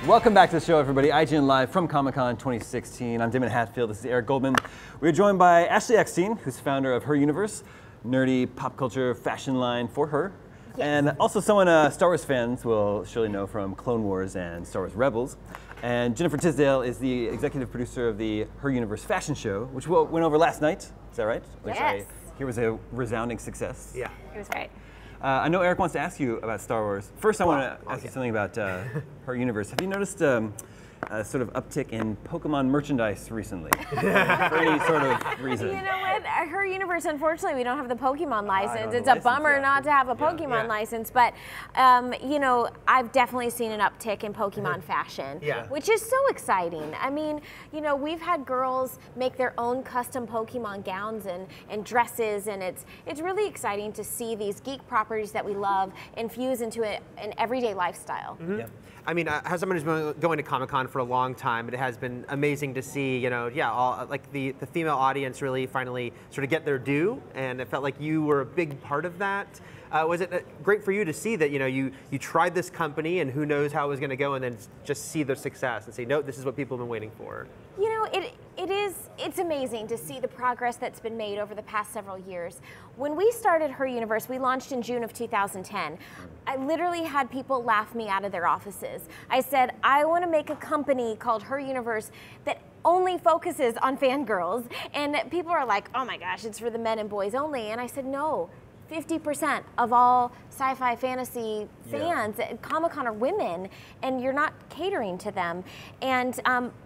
Welcome back to the show, everybody. IGN Live from Comic-Con 2016. I'm Damon Hatfield. This is Eric Goldman. We're joined by Ashley Eckstein, who's founder of Her Universe, nerdy pop culture fashion line for her. Yes. And also someone Star Wars fans will surely know from Clone Wars and Star Wars Rebels. And Jennifer Tisdale is the executive producer of the Her Universe fashion show, which went over last night. Is that right? Which yes. I hear was a resounding success. Yeah. It was great. I know Eric wants to ask you about Star Wars. First, I want to ask you something about Her Universe. Have you noticed a sort of uptick in Pokemon merchandise recently? For any sort of reason? You know what? Her Universe, unfortunately, we don't have the Pokemon license. It's a bummer not to have a Pokemon license, but you know, I've definitely seen an uptick in Pokemon fashion, which is so exciting. I mean, you know, we've had girls make their own custom Pokemon gowns and dresses, and it's really exciting to see these geek properties that we love infuse into an everyday lifestyle. Mm-hmm. Yeah. I mean, as someone who's been going to Comic-Con for a long time, it has been amazing to see, you know, all, like the female audience really finally sort of get their due, and it felt like you were a big part of that. Was it great for you to see that, you know, you tried this company and who knows how it was going to go, and then just see the success and say, no, this is what people have been waiting for? You know, it's amazing to see the progress that's been made over the past several years. When we started Her Universe, we launched in June of 2010. I literally had people laugh me out of their offices. I said, I want to make a company called Her Universe that only focuses on fangirls. And people are like, oh my gosh, it's for the men and boys only. And I said, no. 50% of all sci-fi fantasy fans at Comic-Con are women, and you're not catering to them. And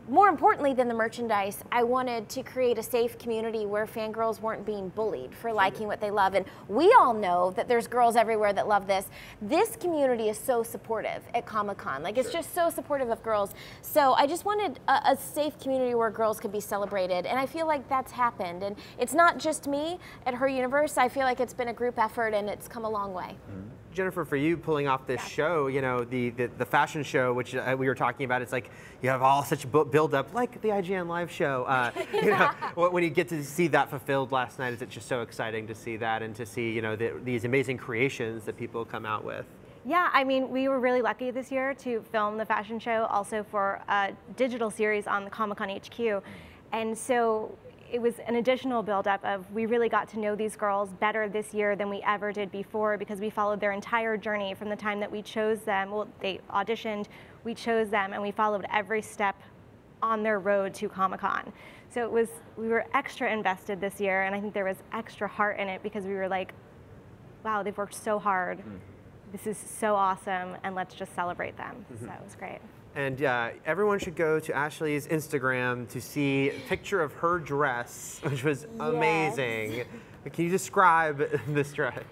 more importantly than the merchandise, I wanted to create a safe community where fangirls weren't being bullied for liking what they love. And we all know that there's girls everywhere that love this. This community is so supportive at Comic-Con. Like, it's just so supportive of girls. So I just wanted a safe community where girls could be celebrated. And I feel like that's happened. And it's not just me at Her Universe. I feel like it's been a group effort, and it's come a long way. Jennifer, for you pulling off this show, you know, the fashion show, which we were talking about, it's like you have all such build up, like the IGN Live show. You know, when you get to see that fulfilled last night, is it just so exciting to see that and to see, you know, these amazing creations that people come out with? Yeah, I mean, we were really lucky this year to film the fashion show, also for a digital series on the Comic-Con HQ, and so it was an additional buildup of, we really got to know these girls better this year than we ever did before, because we followed their entire journey from the time that we chose them. Well, they auditioned, we chose them, and we followed every step on their road to Comic-Con. So we were extra invested this year, and I think there was extra heart in it because we were like, wow, they've worked so hard. This is so awesome, and let's just celebrate them. So it was great. And everyone should go to Ashley's Instagram to see a picture of her dress, which was amazing. Can you describe this dress?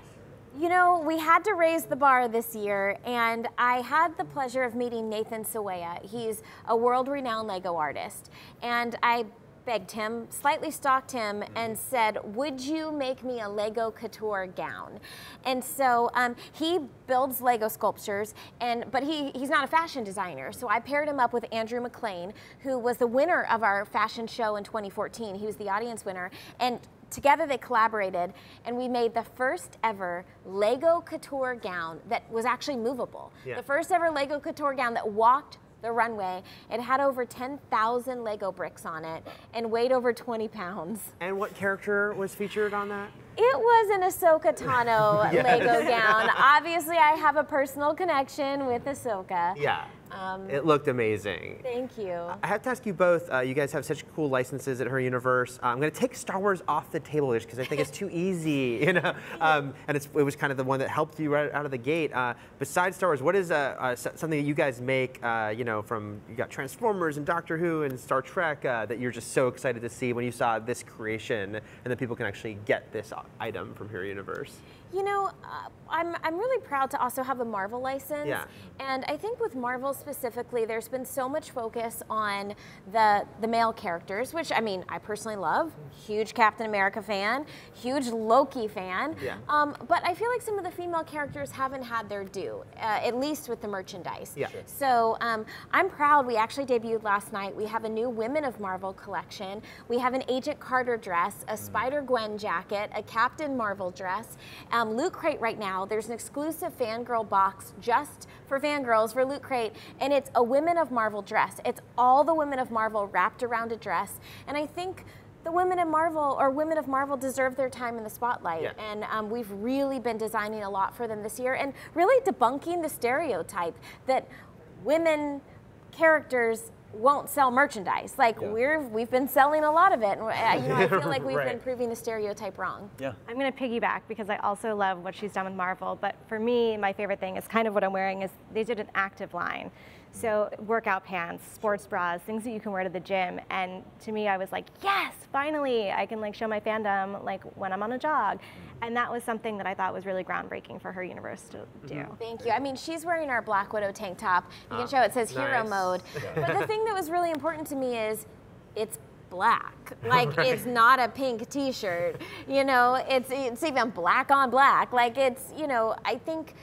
You know, we had to raise the bar this year, and I had the pleasure of meeting Nathan Sawaya. He's a world-renowned Lego artist, and I begged him, slightly stalked him, and said, would you make me a Lego couture gown? And so he builds Lego sculptures, but he's not a fashion designer. So I paired him up with Andrew McLean, who was the winner of our fashion show in 2014. He was the audience winner. And together they collaborated, and we made the first ever Lego couture gown that was actually movable. The first ever Lego couture gown that walked the runway. It had over 10,000 Lego bricks on it and weighed over 20 pounds. And what character was featured on that? It was an Ahsoka Tano Lego gown. Obviously, I have a personal connection with Ahsoka. Yeah. It looked amazing. Thank you. I have to ask you both, you guys have such cool licenses at Her Universe. I'm going to take Star Wars off the table just because I think it's too easy, you know. And it was kind of the one that helped you right out of the gate. Besides Star Wars, what is something that you guys make, you know, from, you got Transformers and Doctor Who and Star Trek that you're just so excited to see when you saw this creation and that people can actually get this item from Her Universe? You know, I'm really proud to also have a Marvel license. And I think with Marvel specifically, there's been so much focus on the male characters, which, I mean, I personally love. Huge Captain America fan, huge Loki fan. But I feel like some of the female characters haven't had their due, at least with the merchandise. So I'm proud. We actually debuted last night. We have a new Women of Marvel collection. We have an Agent Carter dress, a Spider-Gwen jacket, a Captain Marvel dress. Loot Crate right now, there's an exclusive fangirl box just for fangirls for Loot Crate and it's a Women of Marvel dress. It's all the Women of Marvel wrapped around a dress, and I think the women of Marvel deserve their time in the spotlight. Yeah. And we've really been designing a lot for them this year and really debunking the stereotype that women characters won't sell merchandise. Like we've been selling a lot of it. And I feel like we've been proving the stereotype wrong. Yeah. I'm going to piggyback because I also love what she's done with Marvel. But for me, my favorite thing is kind of what I'm wearing is they did an active line. So workout pants, sports bras, things that you can wear to the gym. And to me, I was like, yes, finally, I can like show my fandom like when I'm on a jog. And that was something that I thought was really groundbreaking for her universe to do. Thank you. I mean, she's wearing our Black Widow tank top. You can show it says hero mode. But the thing that was really important to me is it's black. Like it's not a pink t-shirt. You know, it's even black on black. Like it's, you know, I think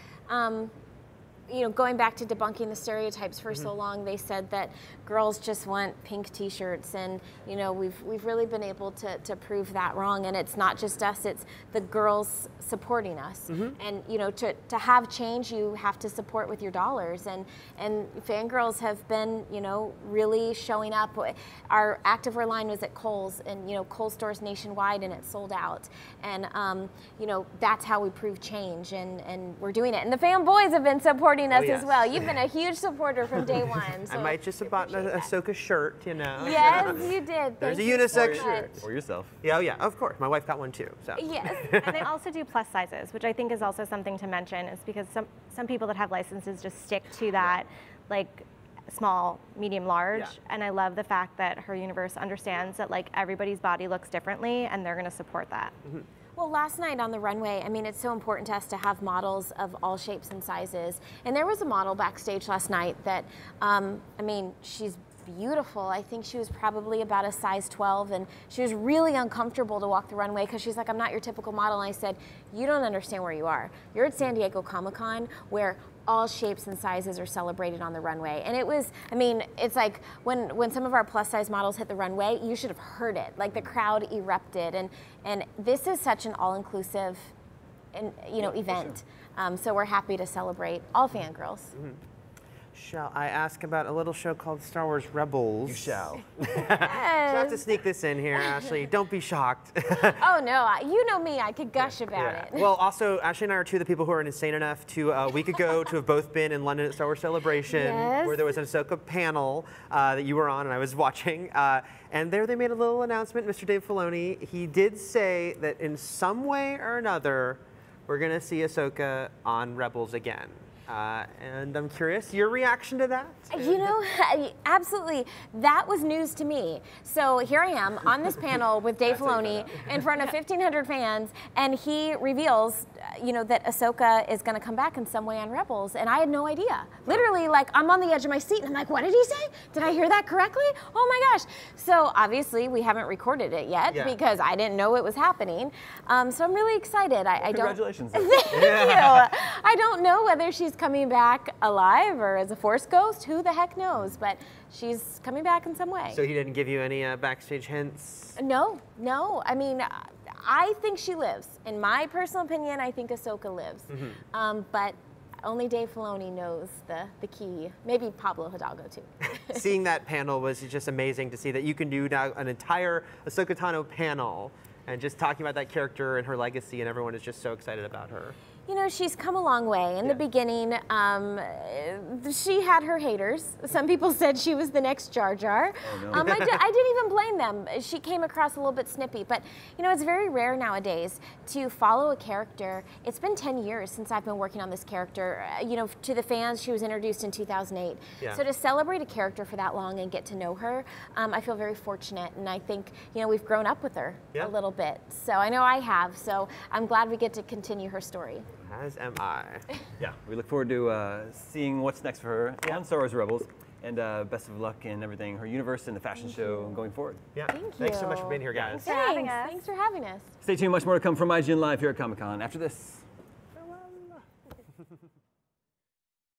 you know, going back to debunking the stereotypes for so long, they said that girls just want pink t-shirts, and you know, we've really been able to prove that wrong. And it's not just us, it's the girls supporting us. And you know, to have change, you have to support with your dollars, and fangirls have been, you know, really showing up. Our activewear line was at Kohl's, and you know, Kohl's stores nationwide, and it sold out. And you know, that's how we prove change, and we're doing it. And the fanboys have been supporting us as well. You've been a huge supporter from day one. So I might just have bought an Ahsoka shirt, you know. Yes, you did. There's a unisex shirt. Or yourself. Yeah, oh yeah, of course. My wife got one too. So. Yes. And they also do plus sizes, which I think is also something to mention, is because some people that have licenses just stick to that, like small, medium, large. And I love the fact that her universe understands that like everybody's body looks differently, and they're going to support that. Well, last night on the runway, I mean, it's so important to us to have models of all shapes and sizes. And there was a model backstage last night that, I mean, she's beautiful. I think she was probably about a size 12, and she was really uncomfortable to walk the runway because she's like, I'm not your typical model. And I said, you don't understand where you are. You're at San Diego Comic-Con, where all shapes and sizes are celebrated on the runway. And it was, I mean, it's like when some of our plus size models hit the runway, you should have heard it. Like the crowd erupted, and this is such an all-inclusive, you know, event. So we're happy to celebrate all fangirls. Shall I ask about a little show called Star Wars Rebels? You shall. So I have to sneak this in here, Ashley. Don't be shocked. Oh no, you know me, I could gush about it. Well, also, Ashley and I are two of the people who are insane enough to a week ago to have both been in London at Star Wars Celebration, where there was an Ahsoka panel that you were on and I was watching. And there they made a little announcement, Mr. Dave Filoni. He did say that in some way or another, we're going to see Ahsoka on Rebels again. And I'm curious, your reaction to that? You know, absolutely. That was news to me. So here I am on this panel with Dave Filoni in front of 1,500 fans, and he reveals, you know, that Ahsoka is going to come back in some way on Rebels, and I had no idea. Literally, like, I'm on the edge of my seat, and I'm like, what did he say? Did I hear that correctly? Oh my gosh. So obviously, we haven't recorded it yet because I didn't know it was happening. So I'm really excited. Congratulations. Thank you. I don't know whether she's coming back alive or as a Force ghost. Who the heck knows? But she's coming back in some way. So he didn't give you any backstage hints? No. I mean, I think she lives. In my personal opinion, I think Ahsoka lives. But only Dave Filoni knows the key. Maybe Pablo Hidalgo too. Seeing that panel was just amazing to see that you can do now an entire Ahsoka Tano panel and just talking about that character and her legacy, and everyone is just so excited about her. You know, she's come a long way. In the beginning, she had her haters. Some people said she was the next Jar Jar. Oh, no. I didn't even blame them. She came across a little bit snippy. But, you know, it's very rare nowadays to follow a character. It's been 10 years since I've been working on this character. You know, to the fans, she was introduced in 2008. So to celebrate a character for that long and get to know her, I feel very fortunate. And I think, you know, we've grown up with her a little bit. So I know I have. So I'm glad we get to continue her story. As am I. Yeah, we look forward to seeing what's next for her on Star Wars Rebels, and best of luck in everything, her universe and the fashion show going forward. Yeah. Thank you. Thanks so much for being here, guys. Thanks for having us. Stay tuned, much more to come from IGN Live here at Comic-Con after this.